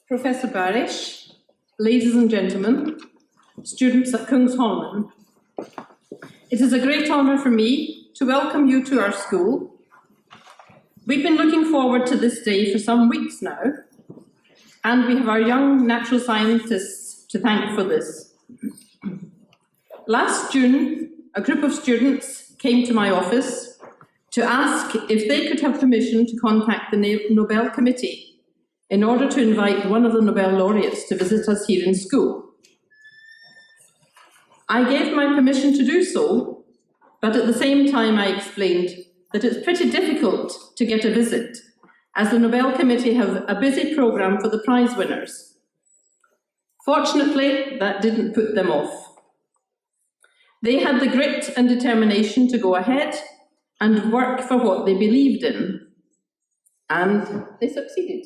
Professor Barish, ladies and gentlemen, students at Kungsholmen, it is a great honour for me to welcome you to our school. We've been looking forward to this day for some weeks now, and we have our young natural scientists to thank for this. Last June, a group of students came to my office to ask if they could have permission to contact the Nobel Committee in order to invite one of the Nobel laureates to visit us here in school. I gave my permission to do so, but at the same time I explained that it's pretty difficult to get a visit, as the Nobel Committee have a busy programme for the prize winners. Fortunately, that didn't put them off. They had the grit and determination to go ahead and work for what they believed in, and they succeeded.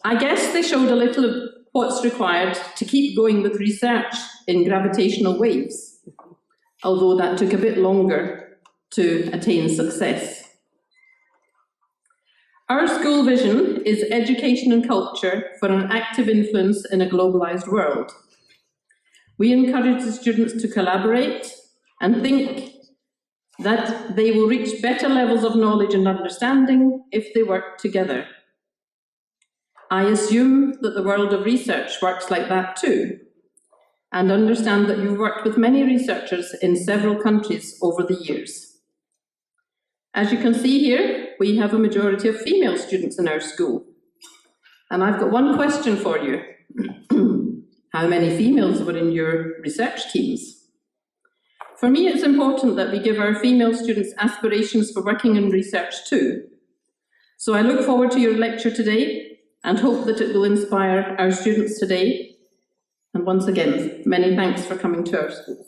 I guess they showed a little of what's required to keep going with research in gravitational waves, although that took a bit longer to attain success. Our school vision is education and culture for an active influence in a globalized world. We encourage the students to collaborate and think that they will reach better levels of knowledge and understanding if they work together. I assume that the world of research works like that too, and understand that you've worked with many researchers in several countries over the years. As you can see here, we have a majority of female students in our school. And I've got one question for you. How many females were in your research teams? For me, it's important that we give our female students aspirations for working in research too. So I look forward to your lecture today and hope that it will inspire our students today. And once again, many thanks for coming to our school.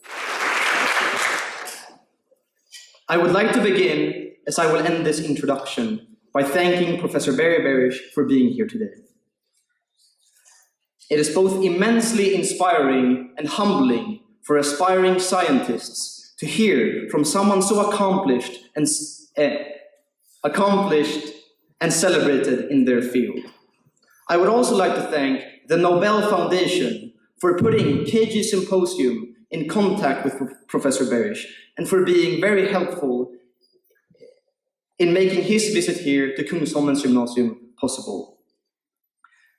I would like to begin, as I will end this introduction, by thanking Professor Barish for being here today. It is both immensely inspiring and humbling for aspiring scientists to hear from someone so accomplished and celebrated in their field. I would also like to thank the Nobel Foundation for putting KG Symposium in contact with Professor Barish and for being very helpful in making his visit here to Kungsholmens Gymnasium possible.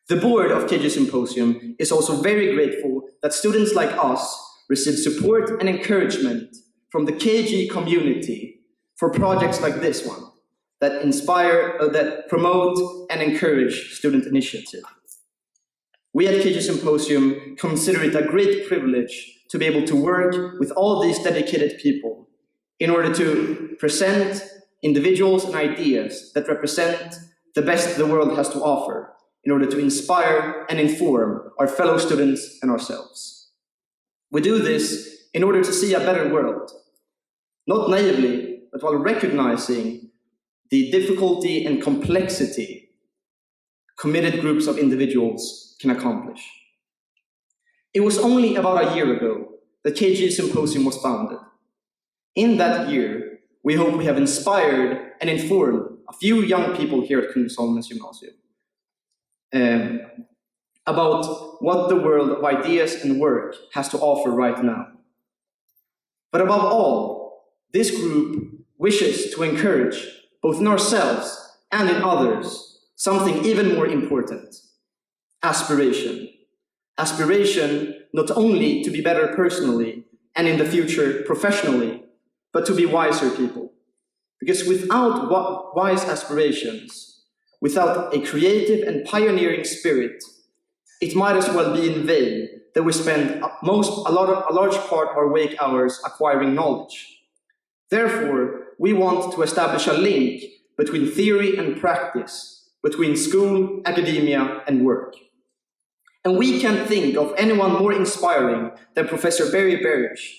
The board of KG Symposium is also very grateful that students like us receive support and encouragement from the KG community for projects like this one that inspire, that promote and encourage student initiative. We at KG Symposium consider it a great privilege to be able to work with all these dedicated people in order to present individuals and ideas that represent the best the world has to offer in order to inspire and inform our fellow students and ourselves. We do this in order to see a better world, not naively, but while recognizing the difficulty and complexity committed groups of individuals can accomplish. It was only about a year ago that KG Symposium was founded. In that year, we hope we have inspired and informed a few young people here at Kungsholmens Gymnasium about what the world of ideas and work has to offer right now. But above all, this group wishes to encourage, both in ourselves and in others, something even more important: aspiration. Aspiration not only to be better personally and in the future professionally, but to be wiser people. because without wise aspirations, without a creative and pioneering spirit, it might as well be in vain that we spend a large part of our wake hours acquiring knowledge. Therefore, we want to establish a link between theory and practice, between school, academia, and work. And we can't think of anyone more inspiring than Professor Barish,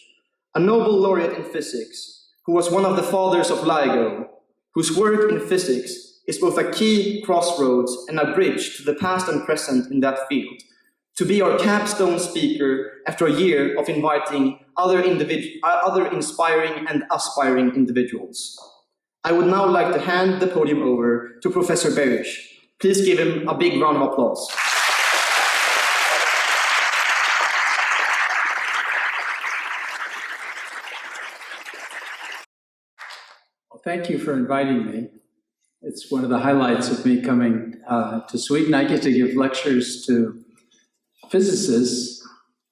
a Nobel laureate in physics, who was one of the fathers of LIGO, whose work in physics is both a key crossroads and a bridge to the past and present in that field, to be our capstone speaker after a year of inviting other inspiring and aspiring individuals. I would now like to hand the podium over to Professor Barish. Please give him a big round of applause. Well, thank you for inviting me. It's one of the highlights of me coming to Sweden. I get to give lectures to physicists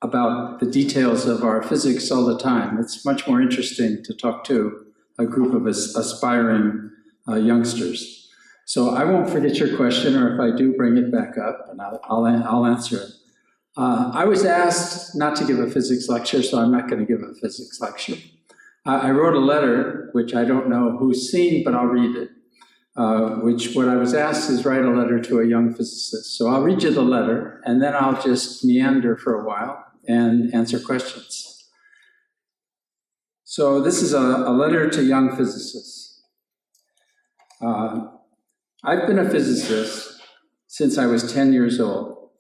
about the details of our physics all the time. It's much more interesting to talk to a group of aspiring youngsters. So I won't forget your question, or if I do, bring it back up and I'll answer it. I was asked not to give a physics lecture, so I'm not going to give a physics lecture. I wrote a letter, which I don't know who's seen, but I'll read it. What I was asked is write a letter to a young physicist. So I'll read you the letter, and then I'll just meander for a while and answer questions. So this is a letter to young physicists. I've been a physicist since I was 10 years old,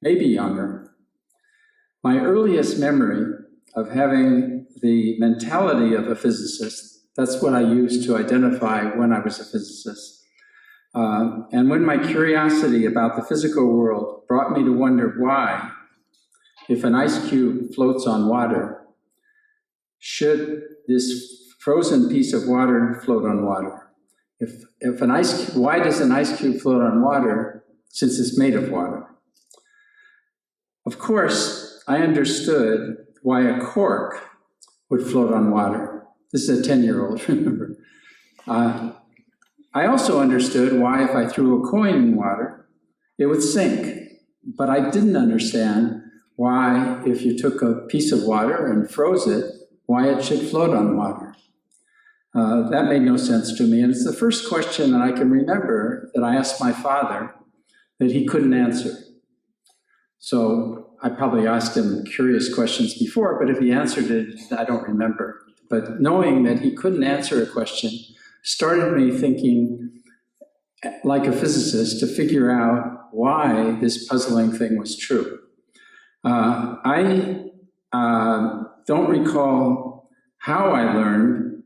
maybe younger. My earliest memory of having the mentality of a physicist, that's what I used to identify when I was a physicist. And when my curiosity about the physical world brought me to wonder why, if an ice cube floats on water, should this frozen piece of water float on water? Why does an ice cube float on water since it's made of water? Of course, I understood why a cork would float on water. This is a 10-year-old, remember. I also understood why if I threw a coin in water, it would sink. But I didn't understand why if you took a piece of water and froze it, why it should float on water. That made no sense to me. And it's the first question that I can remember that I asked my father that he couldn't answer. So I probably asked him curious questions before, but if he answered it, I don't remember. But knowing that he couldn't answer a question started me thinking, like a physicist, to figure out why this puzzling thing was true. I don't recall how I learned.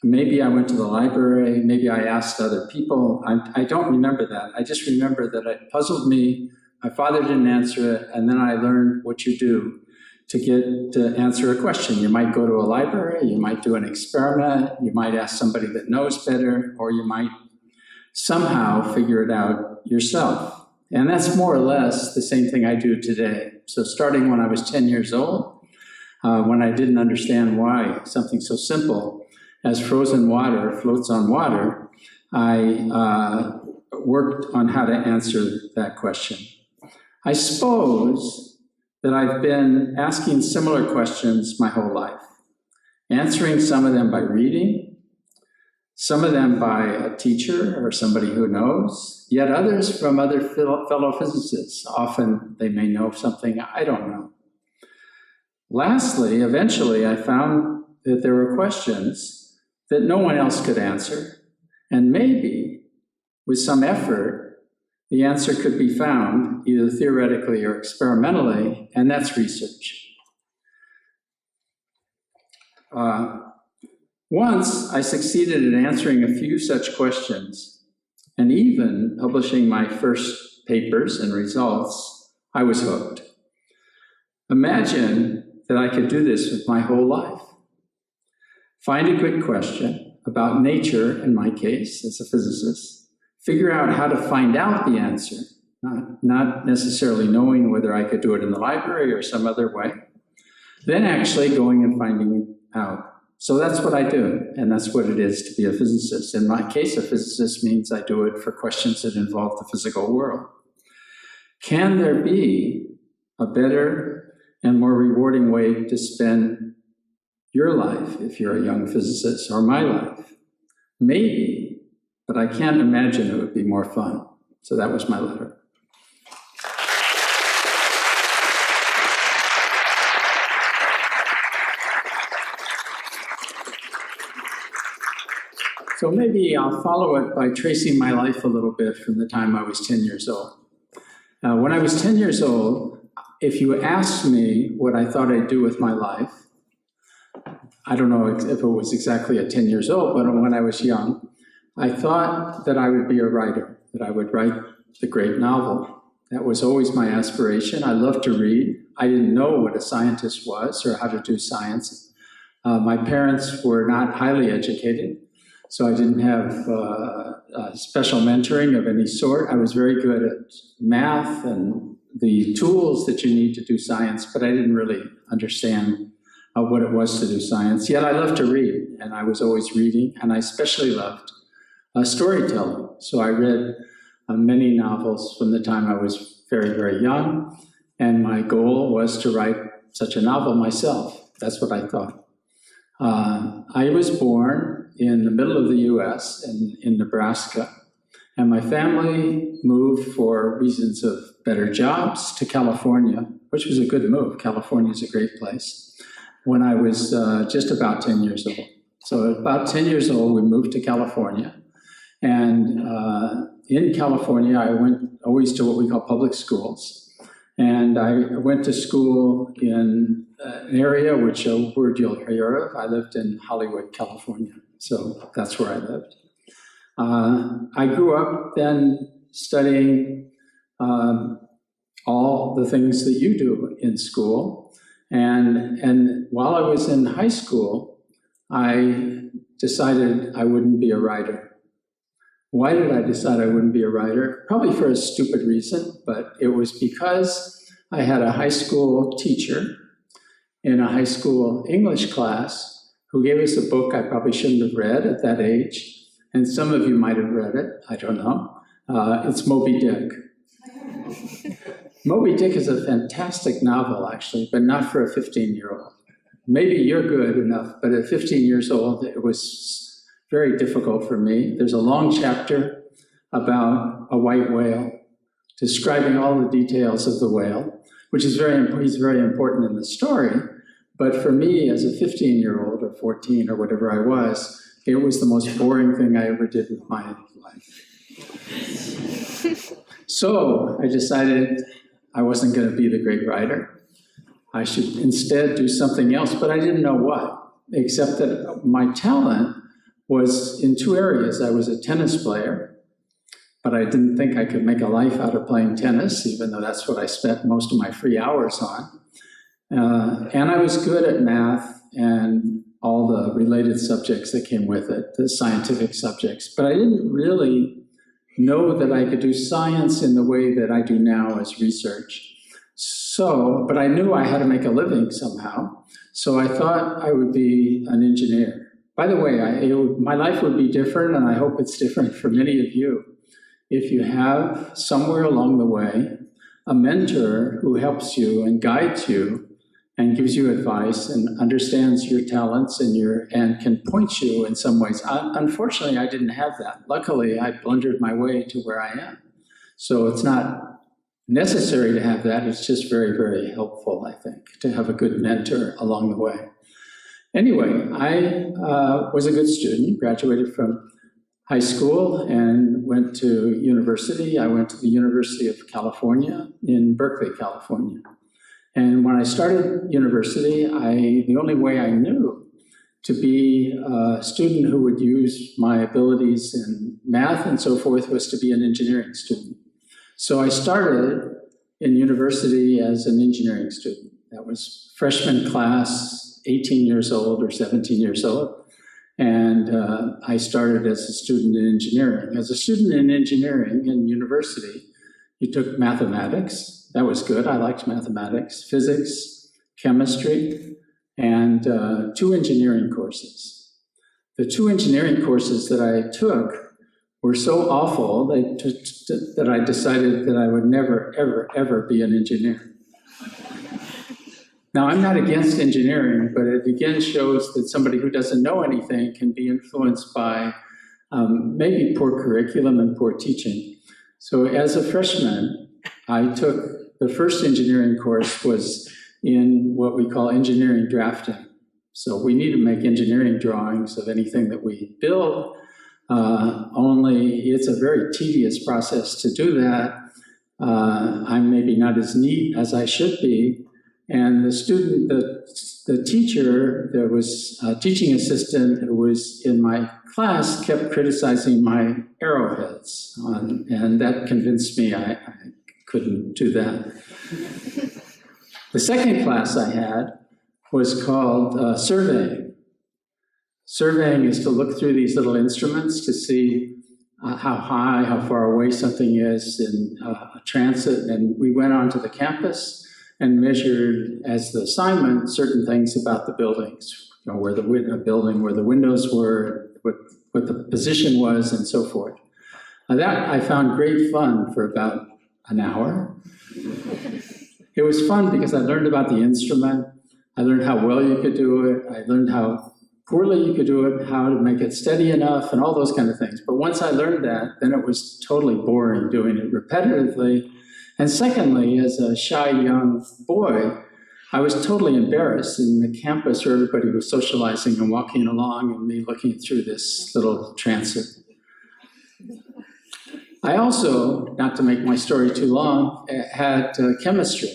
Maybe I went to the library, maybe I asked other people. I don't remember that. I just remember that it puzzled me. My father didn't answer it, and then I learned what you do to answer a question. You might go to a library, you might do an experiment, you might ask somebody that knows better, or you might somehow figure it out yourself. And that's more or less the same thing I do today. So starting when I was 10 years old, when I didn't understand why something so simple as frozen water floats on water, I worked on how to answer that question. I suppose that I've been asking similar questions my whole life, answering some of them by reading, some of them by a teacher or somebody who knows, yet others from other fellow physicists. Often they may know something I don't know. Lastly, eventually I found that there were questions that no one else could answer, and maybe with some effort, the answer could be found either theoretically or experimentally, and that's research. Once I succeeded in answering a few such questions, and even publishing my first papers and results, I was hooked. Imagine that I could do this with my whole life. Find a good question about nature, in my case, as a physicist, figure out how to find out the answer, not necessarily knowing whether I could do it in the library or some other way, then actually going and finding it out So that's what I do, and that's what it is to be a physicist. In my case, a physicist means I do it for questions that involve the physical world. Can there be a better and more rewarding way to spend your life if you're a young physicist, or my life? Maybe, but I can't imagine it would be more fun. So that was my letter. So maybe I'll follow it by tracing my life a little bit from the time I was 10 years old. When I was 10 years old, if you asked me what I thought I'd do with my life, I don't know if it was exactly at 10 years old, but when I was young, I thought that I would be a writer, that I would write the great novel. That was always my aspiration. I loved to read. I didn't know what a scientist was or how to do science. My parents were not highly educated, so I didn't have special mentoring of any sort. I was very good at math and the tools that you need to do science, but I didn't really understand what it was to do science. Yet I loved to read, and I was always reading, and I especially loved storytelling. So I read many novels from the time I was very, very young, and my goal was to write such a novel myself. That's what I thought. I was born in the middle of the US, in Nebraska, and my family moved for reasons of better jobs to California, which was a good move. California is a great place, when I was just about 10 years old. So at about 10 years old, we moved to California. And in California, I went always to what we call public schools. And I went to school in an area which a word you'll hear of. I lived in Hollywood, California. So that's where I lived. I grew up then studying all the things that you do in school. And while I was in high school, I decided I wouldn't be a writer. Why did I decide I wouldn't be a writer? Probably for a stupid reason, but it was because I had a high school teacher in a high school English class who gave us a book I probably shouldn't have read at that age. And some of you might have read it, I don't know. It's Moby Dick. Moby Dick is a fantastic novel, actually, but not for a 15-year-old. Maybe you're good enough, but at 15 years old, it was very difficult for me. There's a long chapter about a white whale, describing all the details of the whale, which is he's very important in the story. But for me, as a 15-year-old or 14 or whatever I was, it was the most boring thing I ever did with my life. So I decided I wasn't going to be the great writer. I should instead do something else, but I didn't know what, except that my talent was in two areas. I was a tennis player, but I didn't think I could make a life out of playing tennis, even though that's what I spent most of my free hours on. And I was good at math and all the related subjects that came with it, the scientific subjects. But I didn't really know that I could do science in the way that I do now as research. So, but I knew I had to make a living somehow. So I thought I would be an engineer. By the way, my life would be different, and I hope it's different for many of you, if you have somewhere along the way a mentor who helps you and guides you and gives you advice and understands your talents and can point you in some ways. Unfortunately, I didn't have that. Luckily, I blundered my way to where I am. So it's not necessary to have that. It's just very, very helpful, I think, to have a good mentor along the way. Anyway, I was a good student, graduated from high school and went to university. I went to the University of California in Berkeley, California. And when I started university, the only way I knew to be a student who would use my abilities in math and so forth was to be an engineering student. So I started in university as an engineering student. That was freshman class, 18 years old or 17 years old. And I started as a student in engineering. As a student in engineering in university, you took mathematics. That was good. I liked mathematics, physics, chemistry, and 2 engineering courses. The 2 engineering courses that I took were so awful that I decided that I would never, ever, ever be an engineer. Now, I'm not against engineering, but it again shows that somebody who doesn't know anything can be influenced by maybe poor curriculum and poor teaching. So as a freshman, I took the first engineering course was in what we call engineering drafting. So we need to make engineering drawings of anything that we build, only it's a very tedious process to do that. I'm maybe not as neat as I should be. And the teacher, there was a teaching assistant who was in my class, kept criticizing my arrowheads. And that convinced me I couldn't do that. The second class I had was called surveying. Surveying is to look through these little instruments to see how high, how far away something is in transit. And we went onto the campus and measured as the assignment certain things about the buildings, where the windows were, what the position was, and so forth. That I found great fun for about an hour. It was fun because I learned about the instrument. I learned how well you could do it. I learned how poorly you could do it, how to make it steady enough, and all those kind of things. But once I learned that, then it was totally boring doing it repetitively. And secondly, as a shy young boy, I was totally embarrassed in the campus where everybody was socializing and walking along and me looking through this little transit. I also, not to make my story too long, had chemistry.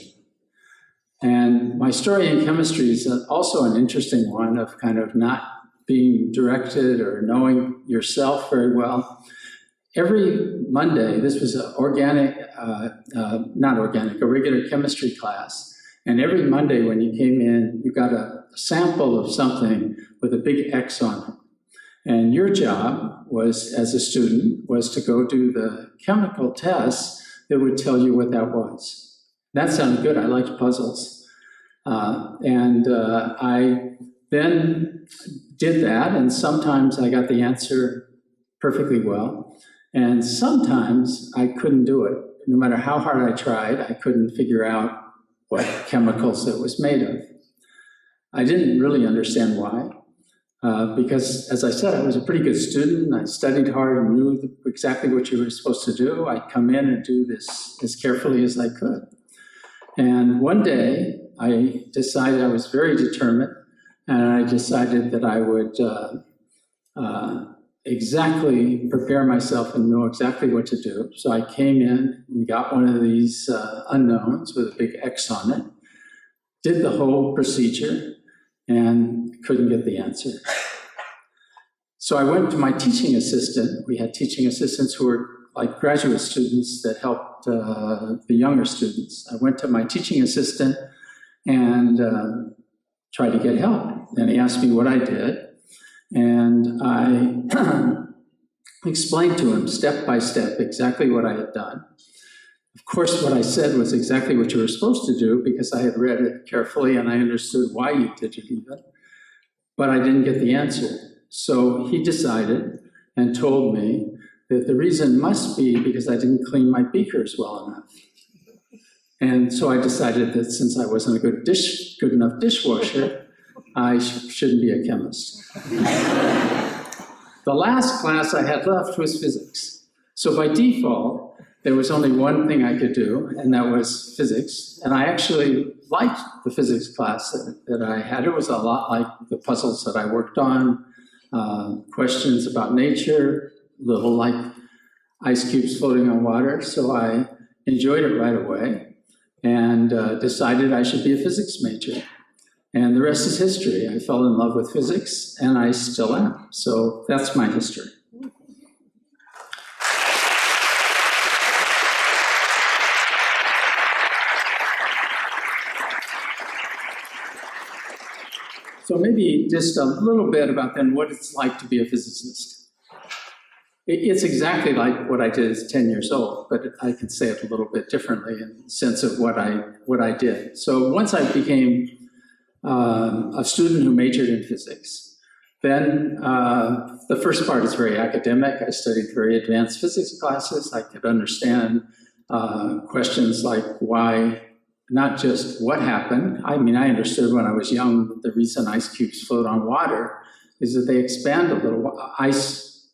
And my story in chemistry is also an interesting one of kind of not being directed or knowing yourself very well. Every Monday, this was a regular chemistry class. And every Monday when you came in, you got a sample of something with a big X on it. And your job was, as a student, was to go do the chemical tests that would tell you what that was. That sounded good. I liked puzzles. I then did that, and sometimes I got the answer perfectly well. And sometimes I couldn't do it. No matter how hard I tried, I couldn't figure out what chemicals it was made of. I didn't really understand why, because, as I said, I was a pretty good student. I studied hard and knew exactly what you were supposed to do. I'd come in and do this as carefully as I could. And one day, I decided, I was very determined, and I decided that I would exactly prepare myself and know exactly what to do. So I came in and got one of these unknowns with a big X on it, did the whole procedure, and couldn't get the answer. So I went to my teaching assistant. We had teaching assistants who were like graduate students that helped the younger students. I went to my teaching assistant and tried to get help. And he asked me what I did. And I explained to him step by step exactly what I had done. Of course, what I said was exactly what you were supposed to do because I had read it carefully and I understood why you did it even. But I didn't get the answer. So he decided and told me that the reason must be because I didn't clean my beakers well enough. And so I decided that since I wasn't a good enough dishwasher, I shouldn't be a chemist. The last class I had left was physics. So by default, there was only one thing I could do, and that was physics. And I actually liked the physics class that I had. It was a lot like the puzzles that I worked on, questions about nature, little like ice cubes floating on water. So I enjoyed it right away and decided I should be a physics major. And the rest is history. I fell in love with physics, and I still am. So that's my history. So maybe just a little bit about then what it's like to be a physicist. It's exactly like what I did as 10 years old, but I could say it a little bit differently in the sense of what I did. So once I became a student who majored in physics. Then the first part is very academic. I studied very advanced physics classes. I could understand questions like why, not just what happened. I mean, I understood when I was young that the reason ice cubes float on water is that they expand a little.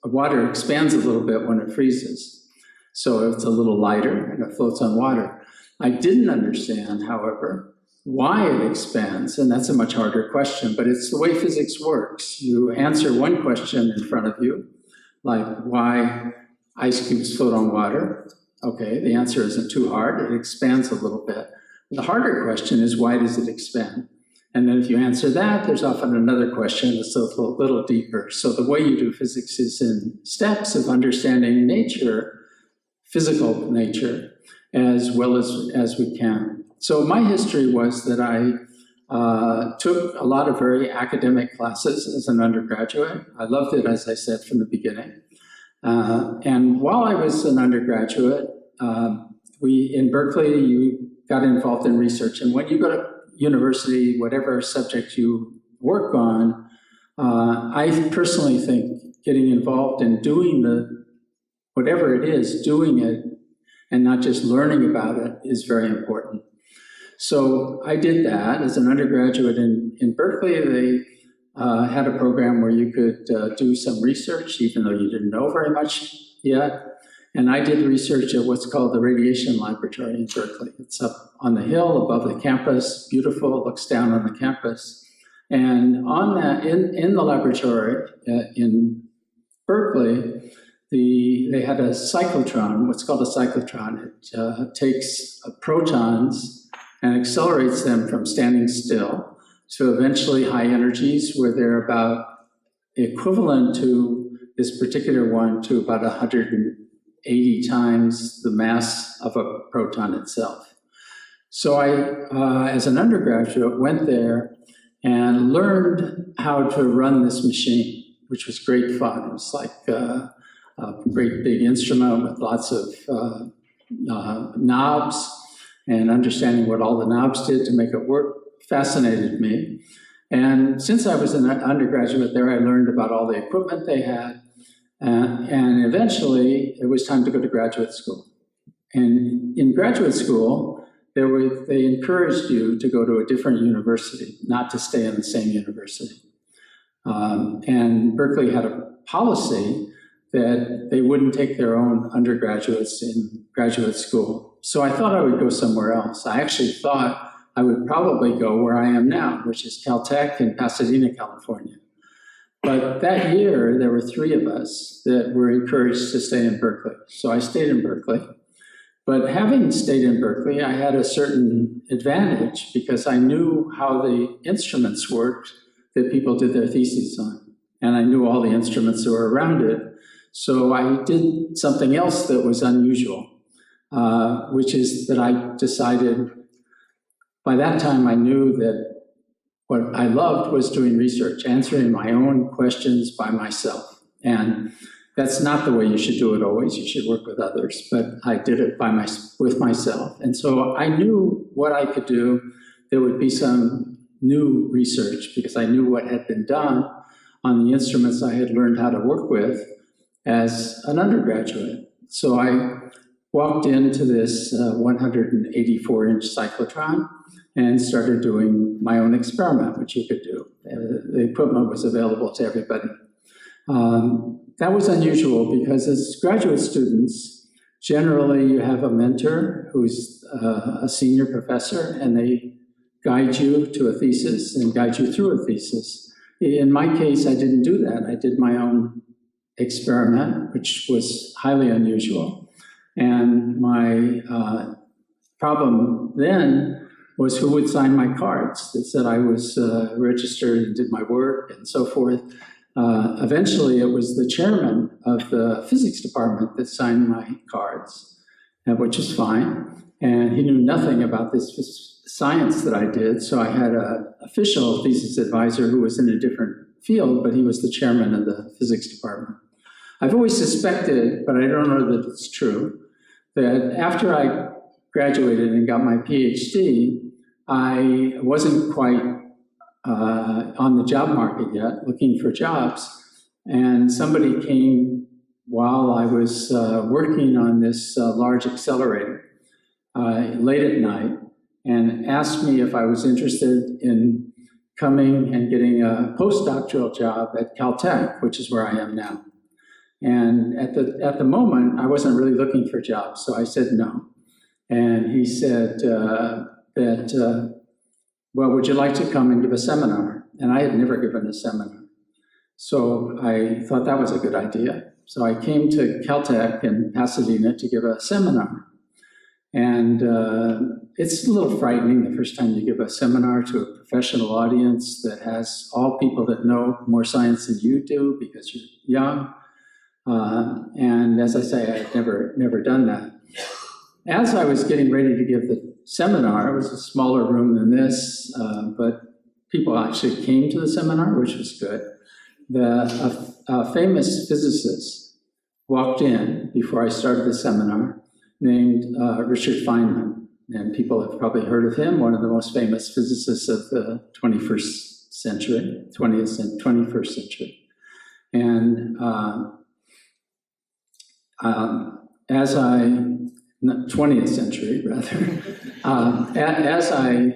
Water expands a little bit when it freezes. So it's a little lighter and it floats on water. I didn't understand, however, why it expands, and that's a much harder question, but it's the way physics works. You answer one question in front of you, like why ice cubes float on water. Okay, the answer isn't too hard, it expands a little bit. The harder question is why does it expand? And then if you answer that, there's often another question that's a little deeper. So the way you do physics is in steps of understanding nature, physical nature, as well as we can. So my history was that I took a lot of very academic classes as an undergraduate. I loved it, as I said, from the beginning. And while I was an undergraduate, in Berkeley, you got involved in research. And when you go to university, whatever subject you work on, I personally think getting involved in doing whatever it is, doing it, and not just learning about it is very important. So I did that as an undergraduate in Berkeley. They had a program where you could do some research, even though you didn't know very much yet. And I did research at what's called the Radiation Laboratory in Berkeley. It's up on the hill above the campus, beautiful, it looks down on the campus. And on that, in the laboratory in Berkeley, they had a cyclotron, what's called a cyclotron. It takes protons and accelerates them from standing still to eventually high energies where they're about equivalent to this particular one to about 180 times the mass of a proton itself. So I, as an undergraduate, went there and learned how to run this machine, which was great fun. It was like a great big instrument with lots of knobs, and understanding what all the knobs did to make it work fascinated me. And since I was an undergraduate there, I learned about all the equipment they had. And eventually, it was time to go to graduate school. And in graduate school, they encouraged you to go to a different university, not to stay in the same university. And Berkeley had a policy that they wouldn't take their own undergraduates in graduate school. So I thought I would go somewhere else. I actually thought I would probably go where I am now, which is Caltech in Pasadena, California. But that year, there were 3 of us that were encouraged to stay in Berkeley. So I stayed in Berkeley. But having stayed in Berkeley, I had a certain advantage because I knew how the instruments worked that people did their theses on. And I knew all the instruments that were around it. So I did something else that was unusual, which is that I decided, by that time I knew that what I loved was doing research, answering my own questions by myself. And that's not the way you should do it always. You should work with others. But I did it with myself. And so I knew what I could do. There would be some new research because I knew what had been done on the instruments I had learned how to work with as an undergraduate. So I walked into this 184-inch cyclotron and started doing my own experiment, which you could do. The equipment was available to everybody. That was unusual because as graduate students, generally you have a mentor who's a senior professor, and they guide you to a thesis and guide you through a thesis. In my case, I didn't do that. I did my own experiment, which was highly unusual. And my problem then was who would sign my cards that said I was registered and did my work and so forth. Eventually, it was the chairman of the physics department that signed my cards, which is fine. And he knew nothing about this science that I did, so I had an official thesis advisor who was in a different field, but he was the chairman of the physics department. I've always suspected, but I don't know that it's true, that after I graduated and got my PhD, I wasn't quite on the job market yet, looking for jobs. And somebody came while I was working on this large accelerator late at night and asked me if I was interested in coming and getting a postdoctoral job at Caltech, which is where I am now. And at the moment, I wasn't really looking for jobs, so I said no. And he said well, would you like to come and give a seminar? And I had never given a seminar. So I thought that was a good idea. So I came to Caltech in Pasadena to give a seminar. And it's a little frightening the first time you give a seminar to a professional audience that has all people that know more science than you do because you're young. And as I say, I had never done that. As I was getting ready to give the seminar, it was a smaller room than this, but people actually came to the seminar, which was good. A famous physicist walked in before I started the seminar, named Richard Fineman, and people have probably heard of him, one of the most famous physicists of the 21st century. And 20th century, rather. As I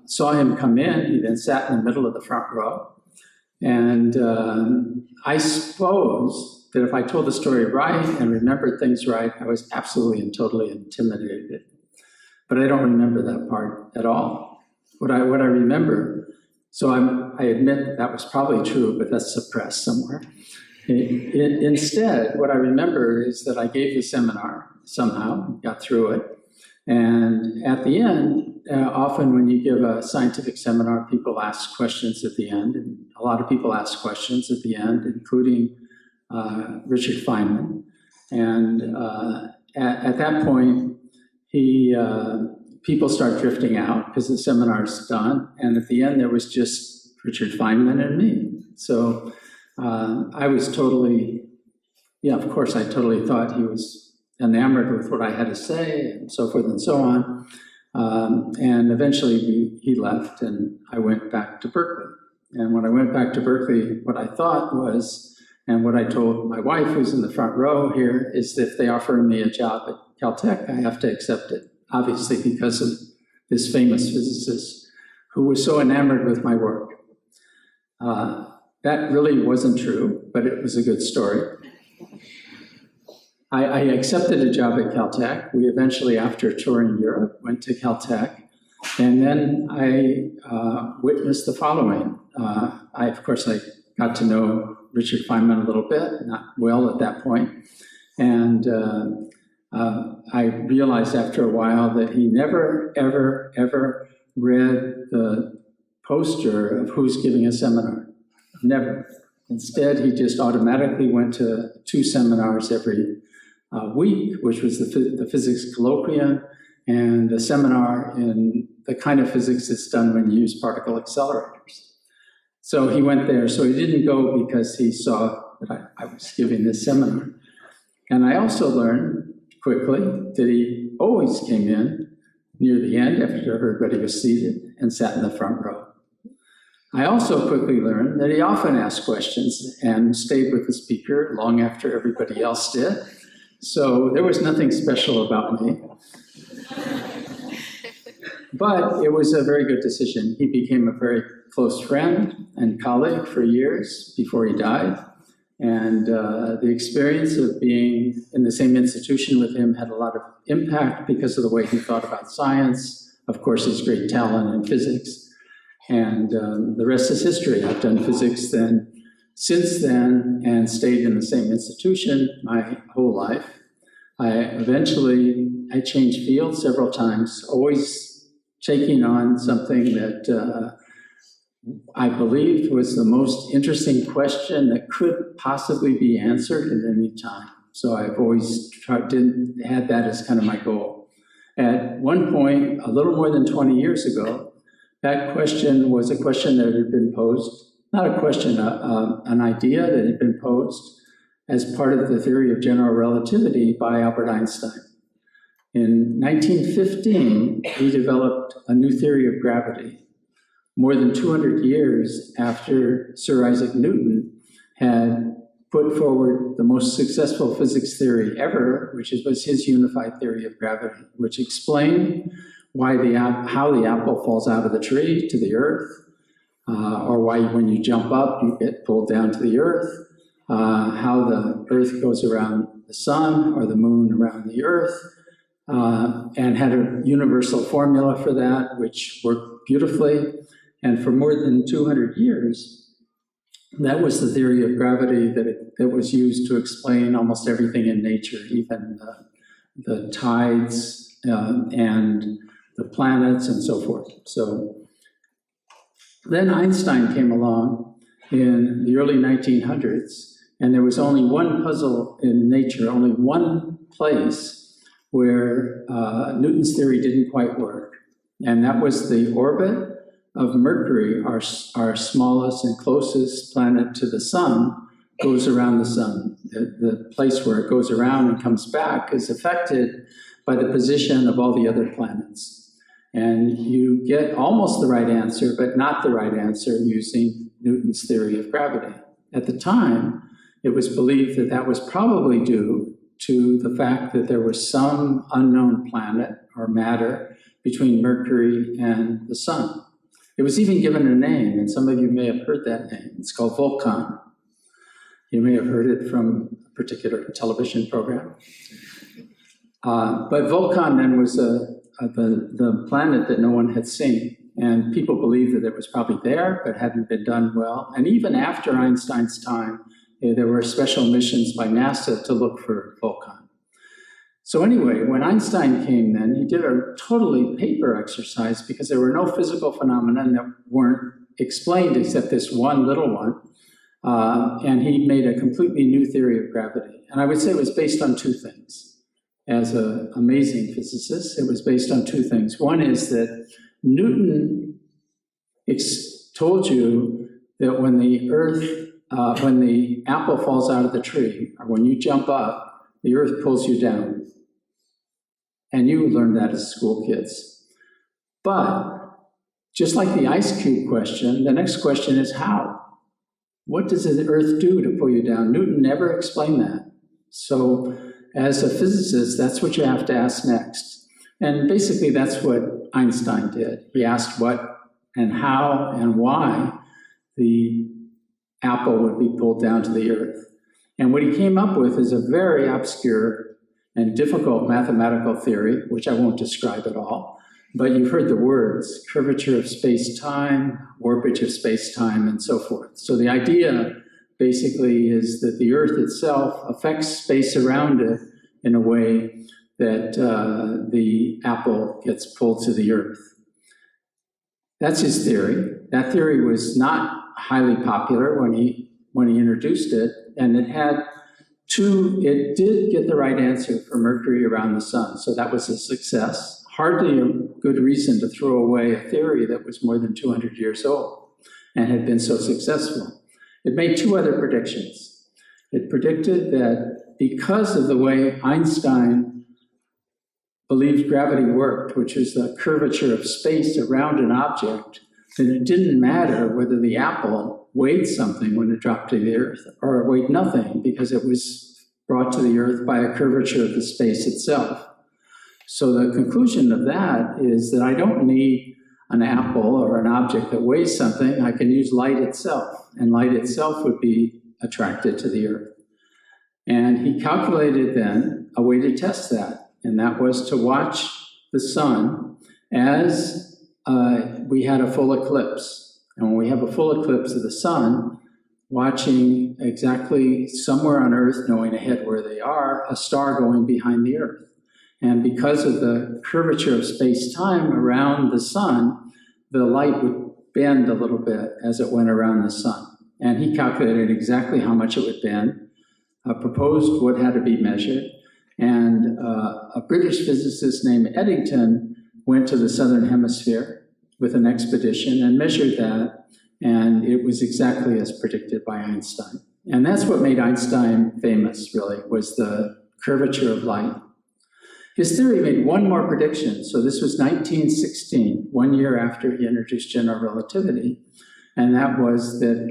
saw him come in, he then sat in the middle of the front row. And I suppose that if I told the story right and remembered things right, I was absolutely and totally intimidated. But I don't remember that part at all. What I remember, so I admit that was probably true, but that's suppressed somewhere. Instead, what I remember is that I gave the seminar somehow, got through it. And at the end, often when you give a scientific seminar, people ask questions at the end. And a lot of people ask questions at the end, including Richard Fineman. And at that point, people start drifting out because the seminar's done. And at the end, there was just Richard Fineman and me. So I was totally, of course, I totally thought he was enamored with what I had to say and so forth and so on. And eventually he left and I went back to Berkeley. And when I went back to Berkeley, what I thought was, and what I told my wife who's in the front row here, is that if they offer me a job at Caltech, I have to accept it, obviously because of this famous physicist who was so enamored with my work. That really wasn't true, but it was a good story. I accepted a job at Caltech. We eventually, after a tour in Europe, went to Caltech. And then I witnessed the following. Of course, I got to know Richard Fineman a little bit, not well at that point. And I realized after a while that he never, ever, ever read the poster of who's giving a seminar. Never. Instead, he just automatically went to 2 seminars every week, which was the physics colloquium and a seminar in the kind of physics that's done when you use particle accelerators. So he went there. So he didn't go because he saw that I was giving this seminar. And I also learned quickly that he always came in near the end after everybody was seated and sat in the front row. I also quickly learned that he often asked questions and stayed with the speaker long after everybody else did. So there was nothing special about me. But it was a very good decision. He became a very close friend and colleague for years before he died. And the experience of being in the same institution with him had a lot of impact because of the way he thought about science, of course, his great talent in physics. And the rest is history. I've done physics since then and stayed in the same institution my whole life. I changed fields several times, always taking on something that I believed was the most interesting question that could possibly be answered at any time. So I've always had that as kind of my goal. At one point, a little more than 20 years ago, that question was a question that had been posed, not a question, an idea that had been posed as part of the theory of general relativity by Albert Einstein. In 1915, he developed a new theory of gravity, more than 200 years after Sir Isaac Newton had put forward the most successful physics theory ever, which was his unified theory of gravity, which explained why how the apple falls out of the tree to the earth, or why when you jump up, you get pulled down to the earth, how the earth goes around the sun or the moon around the earth, and had a universal formula for that, which worked beautifully. And for more than 200 years, that was the theory of gravity that was used to explain almost everything in nature, even the tides and the planets and so forth. So then Einstein came along in the early 1900s, and there was only one puzzle in nature, only one place where Newton's theory didn't quite work, and that was the orbit of Mercury, our smallest and closest planet to the sun, goes around the sun. The place where it goes around and comes back is affected by the position of all the other planets. And you get almost the right answer, but not the right answer using Newton's theory of gravity. At the time, it was believed that that was probably due to the fact that there was some unknown planet or matter between Mercury and the sun. It was even given a name, and some of you may have heard that name. It's called Vulcan. You may have heard it from a particular television program. But Vulcan then was the planet that no one had seen, and people believed that it was probably there, but hadn't been done well. And even after Einstein's time, there were special missions by NASA to look for Vulcan. So anyway, when Einstein came then, he did a totally paper exercise because there were no physical phenomena that weren't explained except this one little one. And he made a completely new theory of gravity. And I would say it was based on two things. As an amazing physicist, it was based on two things. One is that Newton told you that when the earth, when the apple falls out of the tree, or when you jump up, the earth pulls you down. And you learned that as school kids. But just like the ice cube question, the next question is how? What does the earth do to pull you down? Newton never explained that. So as a physicist, that's what you have to ask next. And basically that's what Einstein did. He asked what and how and why the apple would be pulled down to the earth. And what he came up with is a very obscure and difficult mathematical theory, which I won't describe at all, but you've heard the words, curvature of space-time, warpage of space-time, and so forth. So the idea basically is that the Earth itself affects space around it in a way that the apple gets pulled to the Earth. That's his theory. That theory was not highly popular when he introduced it, and it did get the right answer for Mercury around the sun, so that was a success. Hardly a good reason to throw away a theory that was more than 200 years old and had been so successful. It made two other predictions. It predicted that because of the way Einstein believed gravity worked, which is the curvature of space around an object, that it didn't matter whether the apple weighed something when it dropped to the earth or it weighed nothing because it was brought to the earth by a curvature of the space itself. So the conclusion of that is that I don't need an apple or an object that weighs something. I can use light itself, and light itself would be attracted to the earth. And he calculated then a way to test that, and that was to watch the sun as we had a full eclipse. And when we have a full eclipse of the sun, watching exactly somewhere on Earth, knowing ahead where they are, a star going behind the Earth. And because of the curvature of space-time around the sun, the light would bend a little bit as it went around the sun. And he calculated exactly how much it would bend, proposed what had to be measured, and a British physicist named Eddington went to the southern hemisphere with an expedition and measured that, and it was exactly as predicted by Einstein. And that's what made Einstein famous, really, was the curvature of light. His theory made one more prediction. So this was 1916, 1 year after he introduced general relativity. And that was that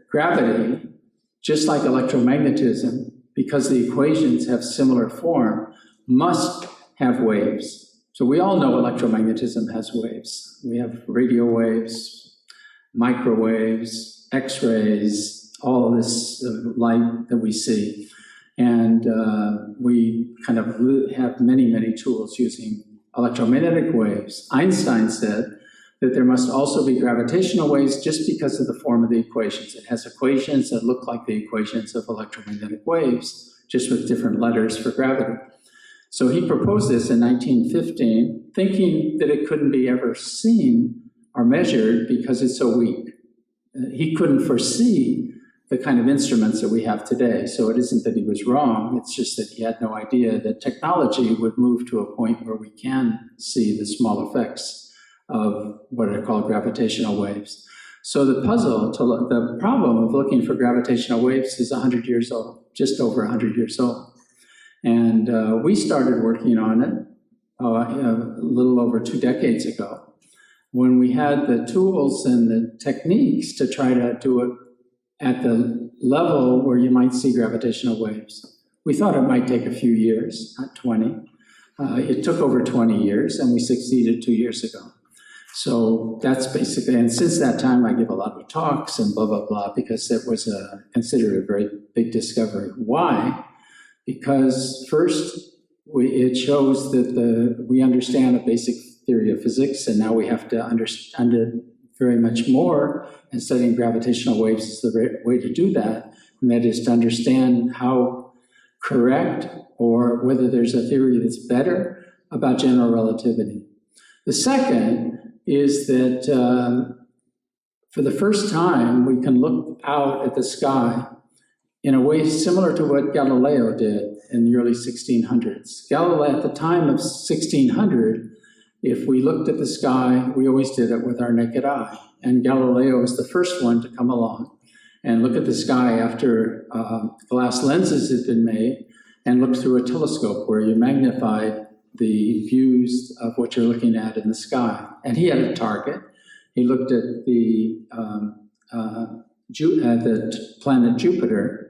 gravity, just like electromagnetism, because the equations have similar form, must have waves. So we all know electromagnetism has waves. We have radio waves, microwaves, X-rays, all this light that we see. And we kind of have many, many tools using electromagnetic waves. Einstein said that there must also be gravitational waves just because of the form of the equations. It has equations that look like the equations of electromagnetic waves, just with different letters for gravity. So he proposed this in 1915, thinking that it couldn't be ever seen or measured because it's so weak. He couldn't foresee the kind of instruments that we have today. So it isn't that he was wrong, it's just that he had no idea that technology would move to a point where we can see the small effects of what are called gravitational waves. So the problem of looking for gravitational waves is 100 years old, just over 100 years old. And we started working on it a little over 2 decades ago, when we had the tools and the techniques to try to do it at the level where you might see gravitational waves. We thought it might take a few years, not 20. It took over 20 years, and we succeeded 2 years ago. So that's basically, and since that time, I give a lot of talks and blah, blah, blah, because it was considered a very big discovery. Why? Because first, it shows that we understand a basic theory of physics, and now we have to understand it very much more, and studying gravitational waves is the way to do that, and that is to understand how correct or whether there's a theory that's better about general relativity. The second is that for the first time, we can look out at the sky in a way similar to what Galileo did in the early 1600s. Galileo, at the time of 1600, if we looked at the sky, we always did it with our naked eye. And Galileo was the first one to come along and look at the sky after glass lenses had been made and look through a telescope where you magnified the views of what you're looking at in the sky. And he had a target. He looked at the planet Jupiter.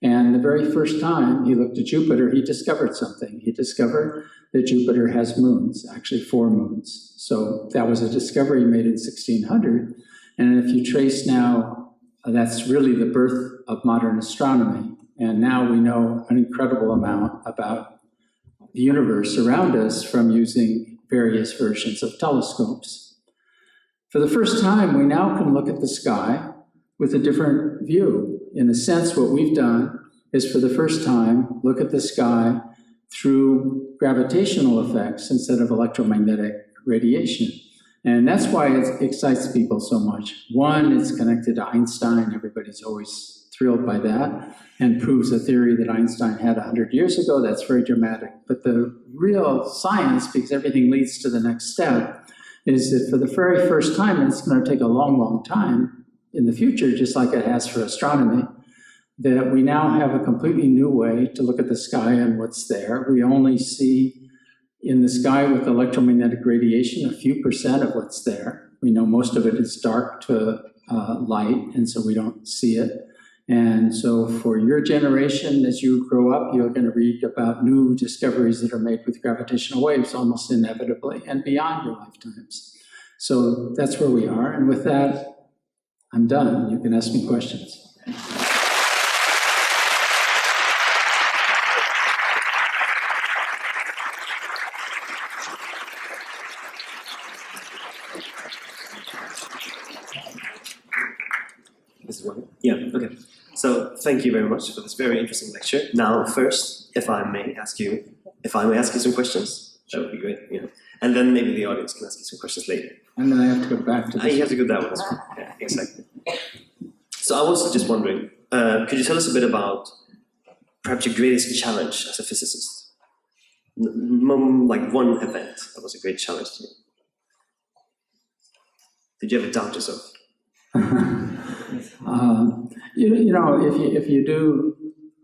And the very first time he looked at Jupiter, he discovered something. He discovered that Jupiter has moons, actually 4 moons. So that was a discovery made in 1600. And if you trace now, that's really the birth of modern astronomy. And now we know an incredible amount about the universe around us from using various versions of telescopes. For the first time, we now can look at the sky with a different view. In a sense, what we've done is, for the first time, look at the sky through gravitational effects instead of electromagnetic radiation. And that's why it excites people so much. One, it's connected to Einstein. Everybody's always thrilled by that, and proves a theory that Einstein had 100 years ago. That's very dramatic. But the real science, because everything leads to the next step, is that for the very first time, and it's going to take a long, long time in the future, just like it has for astronomy, that we now have a completely new way to look at the sky and what's there. We only see in the sky with electromagnetic radiation a few % of what's there. We know most of it is dark to light, and so we don't see it. And so for your generation, as you grow up, you're going to read about new discoveries that are made with gravitational waves almost inevitably and beyond your lifetimes. So that's where we are. And with that, I'm done. You can ask me questions. This is one. Yeah, okay. So thank you very much for this very interesting lecture. Now, first, if I may ask you some questions, that would be great. Yeah. And then maybe the audience can ask you some questions later. And then I have to go back to this. You have to go that one as well. Yeah, exactly. So I was just wondering, could you tell us a bit about perhaps your greatest challenge as a physicist? Like one event that was a great challenge to you. Did you ever doubt yourself?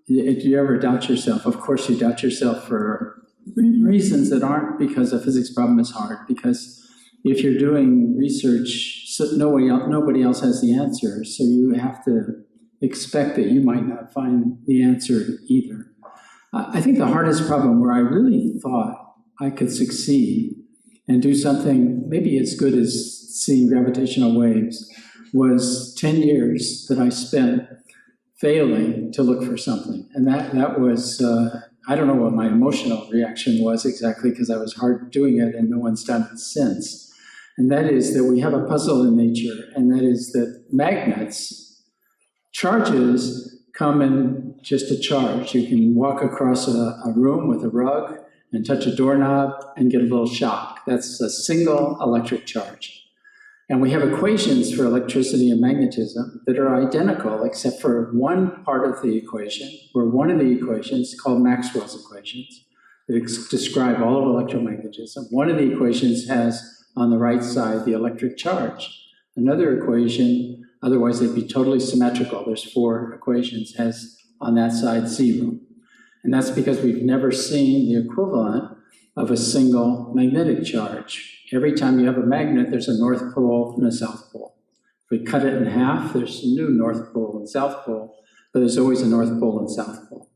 If you ever doubt yourself, of course you doubt yourself for reasons that aren't because a physics problem is hard, because if you're doing research, so nobody else has the answer, so you have to expect that you might not find the answer either. I think the hardest problem where I really thought I could succeed and do something maybe as good as seeing gravitational waves was 10 years that I spent failing to look for something. And that was, I don't know what my emotional reaction was exactly, because I was hard doing it and no one's done it since. And that is that we have a puzzle in nature, and that is that magnets, charges come in just a charge. You can walk across a room with a rug and touch a doorknob and get a little shock. That's a single electric charge. And we have equations for electricity and magnetism that are identical except for one part of the equation, where one of the equations, called Maxwell's equations, that describe all of electromagnetism. One of the equations has on the right side the electric charge. Another equation, otherwise they'd be totally symmetrical, there's 4 equations, has on that side 0. And that's because we've never seen the equivalent of a single magnetic charge. Every time you have a magnet, there's a north pole and a south pole. If we cut it in half, there's a new north pole and south pole, but there's always a north pole and south pole.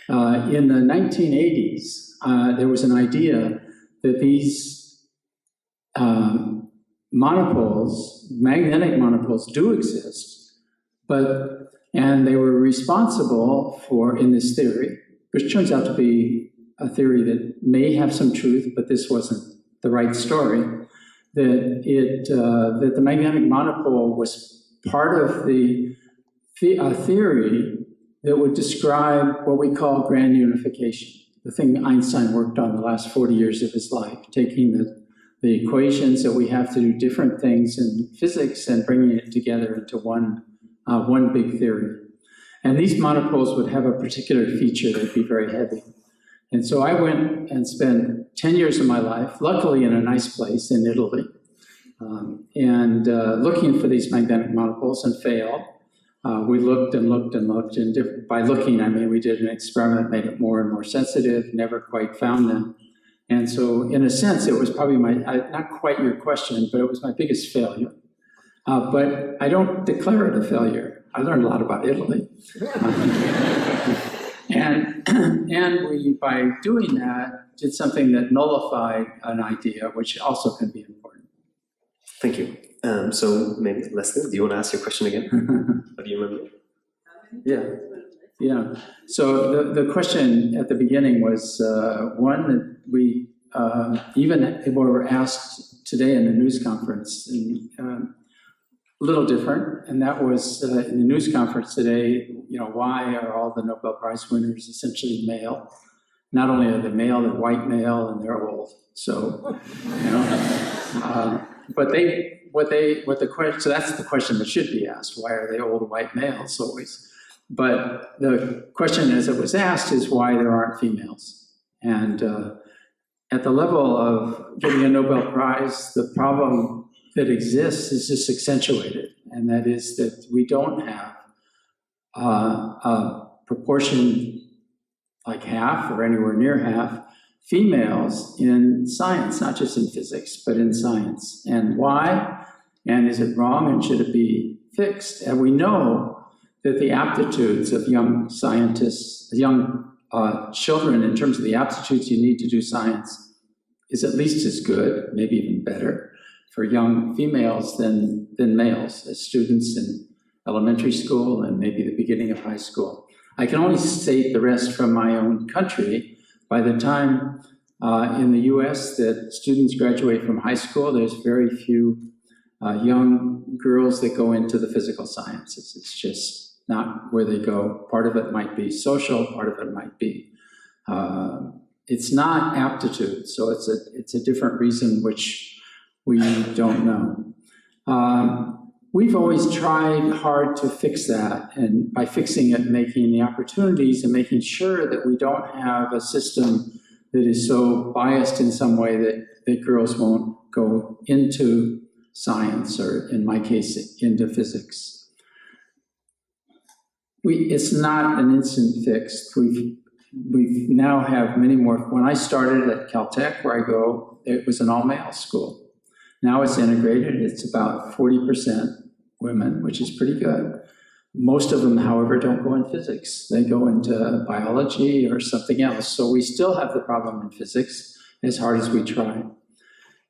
In the 1980s, there was an idea that these monopoles, magnetic monopoles, do exist, and they were responsible for, in this theory, which turns out to be a theory that may have some truth, but this wasn't the right story, that the magnetic monopole was part of the theory that would describe what we call grand unification, the thing Einstein worked on the last 40 years of his life, taking the equations that we have to do different things in physics and bringing it together into one big theory. And these monopoles would have a particular feature that'd be very heavy. And so I went and spent 10 years of my life, luckily in a nice place in Italy, looking for these magnetic monopoles, and failed. We looked and looked and looked, and by looking, I mean we did an experiment, made it more and more sensitive, never quite found them. And so in a sense, it was probably not quite your question, but it was my biggest failure. But I don't declare it a failure. I learned a lot about Italy. And we, by doing that, did something that nullified an idea, which also can be important. Thank you. So maybe, Leslie, do you want to ask your question again? Or do you remember? Yeah. So the question at the beginning was one that we even were asked today in a news conference, a little different, and that was in the news conference today, why are all the Nobel Prize winners essentially male? Not only are they male, they're white male, and they're old. So, but so that's the question that should be asked. Why are they old white males always? But the question as it was asked is why there aren't females. And at the level of getting a Nobel Prize, the problem that exists is just accentuated. And that is that we don't have a proportion like half or anywhere near half females in science, not just in physics, but in science. And why? And is it wrong, and should it be fixed? And we know that the aptitudes of young scientists, young children, in terms of the aptitudes you need to do science, is at least as good, maybe even better, for young females than males, as students in elementary school and maybe the beginning of high school. I can only state the rest from my own country. By the time in the US that students graduate from high school, there's very few young girls that go into the physical sciences. It's just not where they go. Part of it might be social, part of it might be, it's not aptitude, so it's a different reason which we don't know. We've always tried hard to fix that, and by fixing it, making the opportunities and making sure that we don't have a system that is so biased in some way that girls won't go into science, or in my case, into physics. It's not an instant fix. we now have many more. When I started at Caltech, where I go, it was an all-male school. Now it's integrated. It's about 40% women, which is pretty good. Most of them, however, don't go in physics. They go into biology or something else. So we still have the problem in physics, as hard as we try.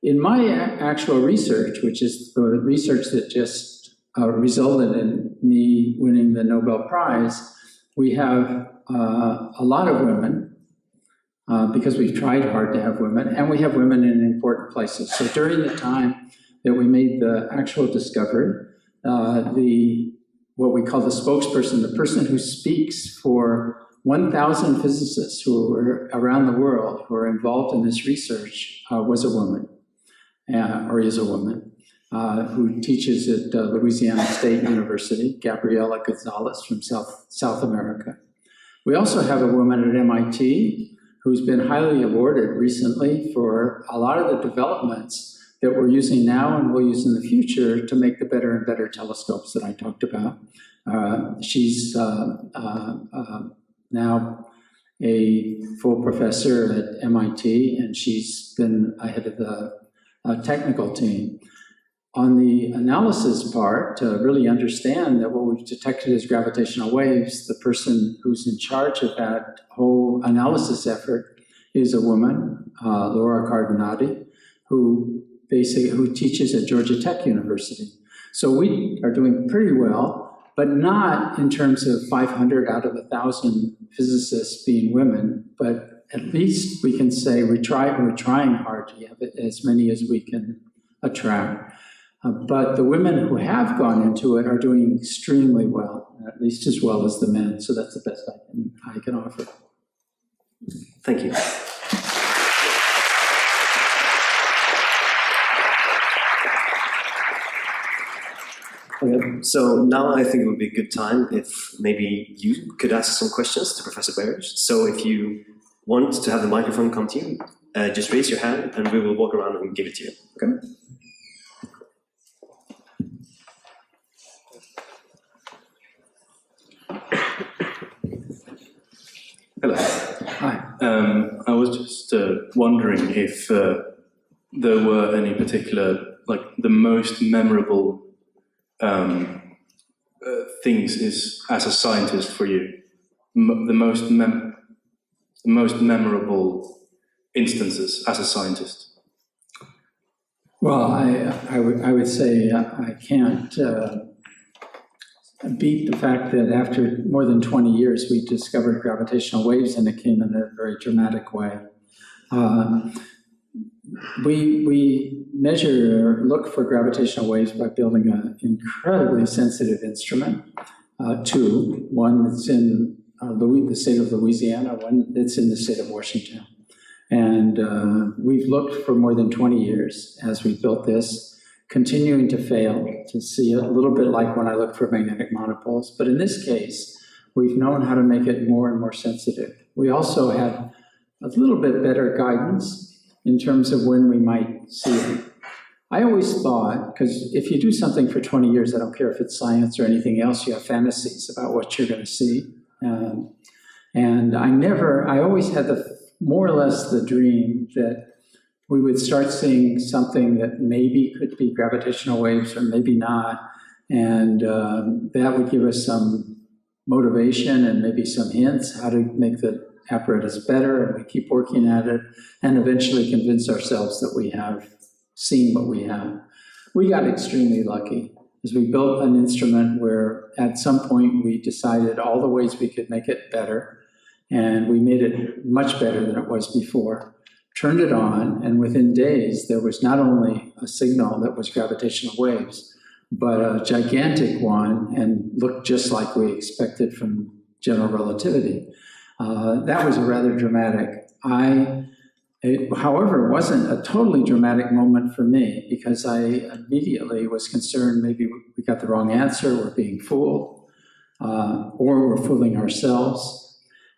In my actual research, which is the research that just resulted in me winning the Nobel Prize, we have a lot of women, because we've tried hard to have women, and we have women in important places. So during the time that we made the actual discovery, what we call the spokesperson, the person who speaks for 1,000 physicists who are around the world who are involved in this research, was a woman, or is a woman, who teaches at Louisiana State University, Gabriela Gonzalez from South America. We also have a woman at MIT who's been highly awarded recently for a lot of the developments that we're using now and we'll use in the future to make the better and better telescopes that I talked about. She's now a full professor at MIT, and she's been ahead of the technical team. On the analysis part, to really understand that what we've detected as gravitational waves, the person who's in charge of that whole analysis effort is a woman, Laura Cardinati, who teaches at Georgia Tech University. So we are doing pretty well, but not in terms of 500 out of 1,000 physicists being women, but at least we can say we're trying hard to have as many as we can attract. But the women who have gone into it are doing extremely well, at least as well as the men. So that's the best I can offer. Thank you. Okay, so now I think it would be a good time if maybe you could ask some questions to Professor Barish. So if you want to have the microphone come to you, just raise your hand and we will walk around and give it to you. Okay? Hello. Hi. I was just wondering if there were any particular, like the most memorable things as a scientist for you, the most memorable instances as a scientist. Well, I would say I can't beat the fact that after more than 20 years, we discovered gravitational waves, and it came in a very dramatic way. We measure or look for gravitational waves by building an incredibly sensitive instrument, two, one that's in the state of Louisiana, one that's in the state of Washington. And we've looked for more than 20 years as we built this, continuing to fail, to see a little bit like when I looked for magnetic monopoles. But in this case, we've known how to make it more and more sensitive. We also have a little bit better guidance in terms of when we might see it. I always thought, because if you do something for 20 years, I don't care if it's science or anything else, you have fantasies about what you're going to see. And I always had more or less the dream that we would start seeing something that maybe could be gravitational waves or maybe not. And that would give us some motivation and maybe some hints how to make the apparatus better, and we keep working at it and eventually convince ourselves that we have seen what we have. We got extremely lucky as we built an instrument where at some point we decided all the ways we could make it better, and we made it much better than it was before, turned it on, and within days there was not only a signal that was gravitational waves, but a gigantic one and looked just like we expected from general relativity. That was rather dramatic. However, it wasn't a totally dramatic moment for me because I immediately was concerned maybe we got the wrong answer, we're being fooled, or we're fooling ourselves.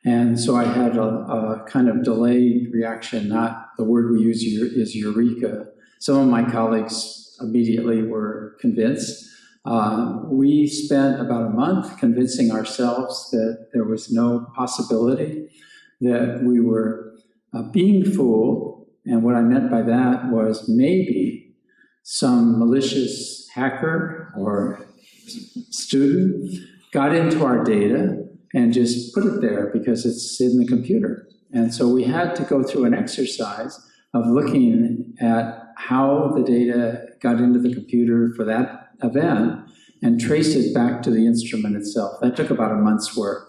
And so I had a kind of delayed reaction, not the word we use is eureka. Some of my colleagues immediately were convinced. We spent about a month convincing ourselves that there was no possibility that we were being fooled, and what I meant by that was maybe some malicious hacker or student got into our data and just put it there because it's in the computer. And so we had to go through an exercise of looking at how the data got into the computer for that event and trace it back to the instrument itself. That took about a month's work.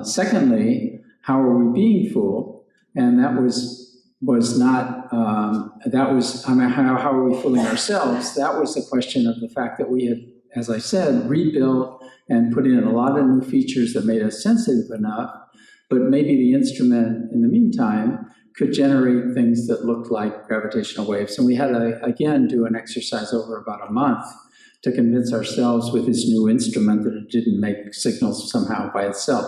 Secondly, how are we being fooled? And that was not, how are we fooling ourselves? That was the question of the fact that we had, as I said, rebuilt and put in a lot of new features that made us sensitive enough, but maybe the instrument in the meantime could generate things that looked like gravitational waves. And we had to, again, do an exercise over about a month to convince ourselves with this new instrument that it didn't make signals somehow by itself.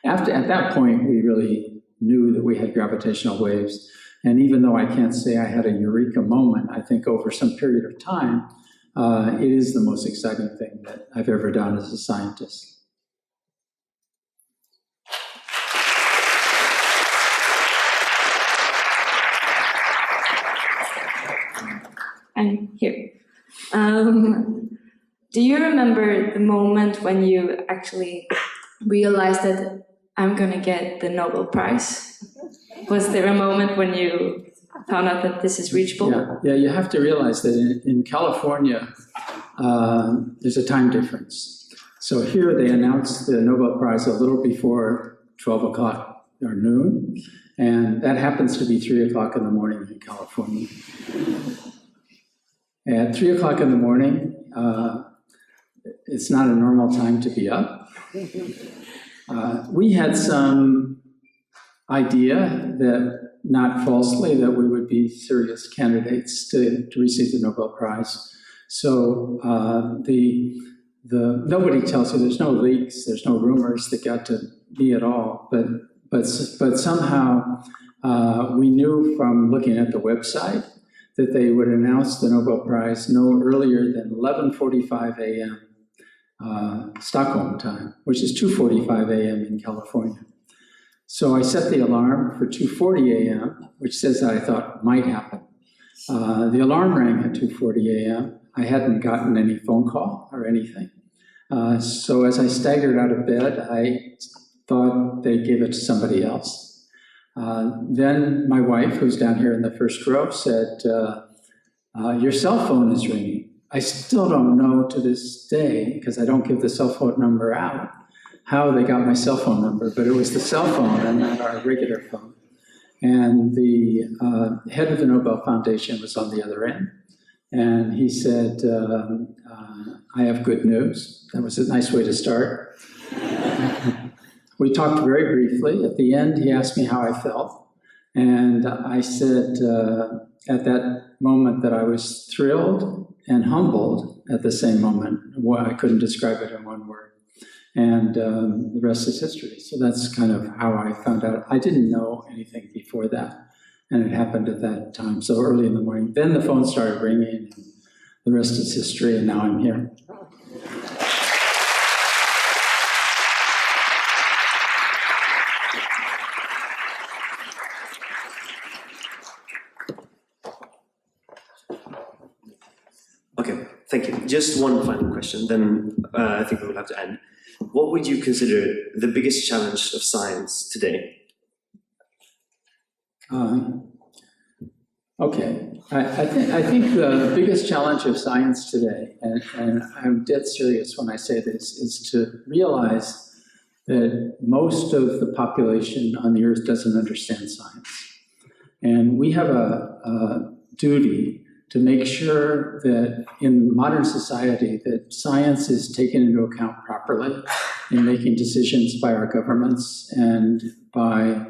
At that point, we really knew that we had gravitational waves. And even though I can't say I had a eureka moment, I think over some period of time, it is the most exciting thing that I've ever done as a scientist. I'm here. Do you remember the moment when you actually realized that I'm gonna get the Nobel Prize? Was there a moment when you found out that this is reachable? Yeah, you have to realize that in California, there's a time difference. So here they announced the Nobel Prize a little before 12 o'clock or noon, and that happens to be 3 o'clock in the morning in California. At 3 o'clock in the morning, it's not a normal time to be up. We had some idea that, not falsely, that we would be serious candidates to receive the Nobel Prize. So nobody tells you, there's no leaks, there's no rumors that got to me at all, but somehow we knew from looking at the website that they would announce the Nobel Prize no earlier than 11:45 a.m. Stockholm time, which is 2:45 a.m. in California. So I set the alarm for 2:40 a.m., which says that I thought might happen. The alarm rang at 2:40 a.m. I hadn't gotten any phone call or anything. So as I staggered out of bed, I thought they gave it to somebody else. Then my wife, who's down here in the first row, said, your cell phone is ringing. I still don't know to this day, because I don't give the cell phone number out, how they got my cell phone number, but it was the cell phone and not our regular phone. And the head of the Nobel Foundation was on the other end. And he said, I have good news. That was a nice way to start. We talked very briefly. At the end, he asked me how I felt. And I said at that moment that I was thrilled and humbled at the same moment. Well, I couldn't describe it in one word. And the rest is history. So that's kind of how I found out. I didn't know anything before that. And it happened at that time, so early in the morning. Then the phone started ringing. And the rest is history, and now I'm here. Okay, thank you. Just one final question, then I think we will have to end. What would you consider the biggest challenge of science today? Okay, I think the biggest challenge of science today, and I'm dead serious when I say this, is to realize that most of the population on the Earth doesn't understand science. And we have a duty to make sure that in modern society that science is taken into account properly in making decisions by our governments and by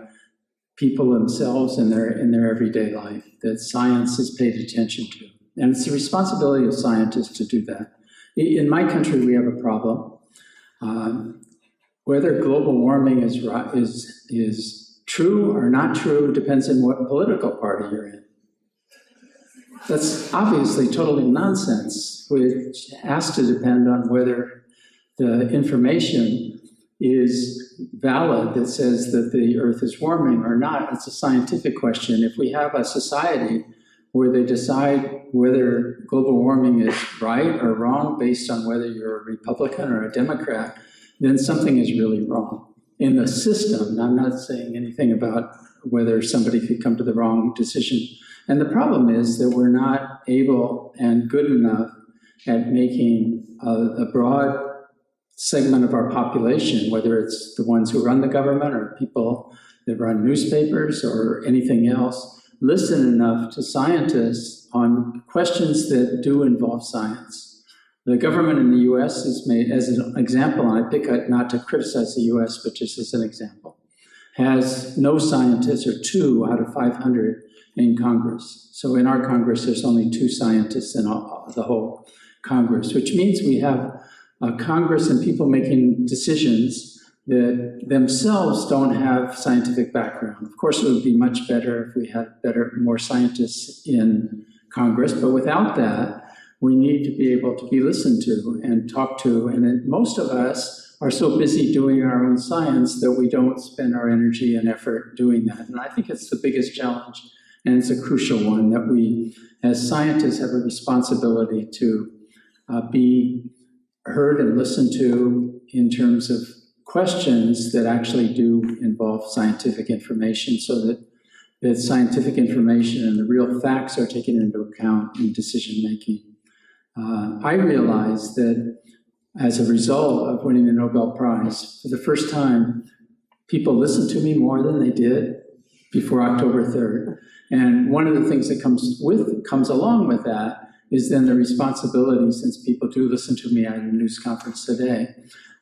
people themselves in their everyday life, that science is paid attention to. And it's the responsibility of scientists to do that. In my country, we have a problem. Whether global warming is true or not true depends on what political party you're in. That's obviously totally nonsense, which has to depend on whether the information is valid that says that the Earth is warming or not. It's a scientific question. If we have a society where they decide whether global warming is right or wrong based on whether you're a Republican or a Democrat, then something is really wrong in the system. I'm not saying anything about whether somebody could come to the wrong decision. And the problem is that we're not able and good enough at making a broad segment of our population, whether it's the ones who run the government or people that run newspapers or anything else, listen enough to scientists on questions that do involve science. The government in the US has made, as an example, and I pick it not to criticize the US, but just as an example, has no scientists, or 2 out of 500 in Congress. So in our Congress, there's only 2 scientists in the whole Congress, which means we have Congress and people making decisions that themselves don't have scientific background. Of course, it would be much better if we had more scientists in Congress, but without that, we need to be able to be listened to and talked to, and then most of us are so busy doing our own science that we don't spend our energy and effort doing that. And I think it's the biggest challenge, and it's a crucial one, that we, as scientists, have a responsibility to be heard and listened to in terms of questions that actually do involve scientific information, so that scientific information and the real facts are taken into account in decision making. I realized that as a result of winning the Nobel Prize, for the first time, people listened to me more than they did before October 3rd. And one of the things that comes along with that is then the responsibility, since people do listen to me at a news conference today,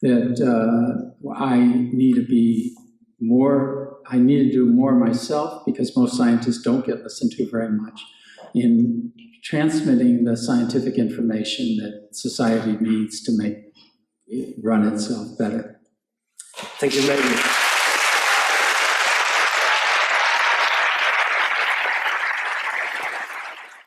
that I need to do more myself, because most scientists don't get listened to very much, in transmitting the scientific information that society needs to make it run itself better. Thank you very much.